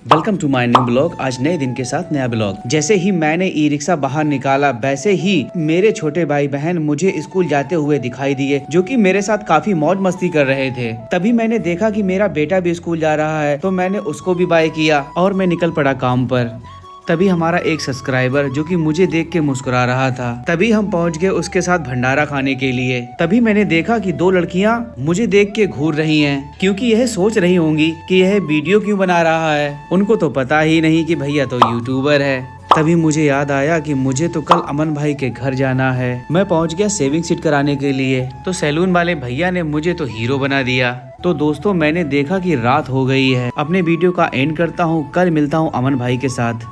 Welcome to my new blog. आज नए दिन के साथ नया ब्लॉग। जैसे ही मैंने ई रिक्शा बाहर निकाला वैसे ही मेरे छोटे भाई बहन मुझे स्कूल जाते हुए दिखाई दिए, जो कि मेरे साथ काफी मौज मस्ती कर रहे थे। तभी मैंने देखा कि मेरा बेटा भी स्कूल जा रहा है, तो मैंने उसको भी बाय किया और मैं निकल पड़ा काम पर। तभी हमारा एक सब्सक्राइबर जो कि मुझे देख के मुस्कुरा रहा था, तभी हम पहुंच गए उसके साथ भंडारा खाने के लिए। तभी मैंने देखा कि दो लड़कियां मुझे देख के घूर रही हैं, क्योंकि यह सोच रही होंगी कि यह वीडियो क्यों बना रहा है। उनको तो पता ही नहीं कि भैया तो यूट्यूबर है। तभी मुझे याद आया कि मुझे तो कल अमन भाई के घर जाना है। मैं पहुंच गया सेविंग सीट कराने के लिए, तो सैलून वाले भैया ने मुझे तो हीरो बना दिया। तो दोस्तों, मैंने देखा कि रात हो गई है। अपने वीडियो का एंड करता हूँ, कल मिलता हूँ अमन भाई के साथ।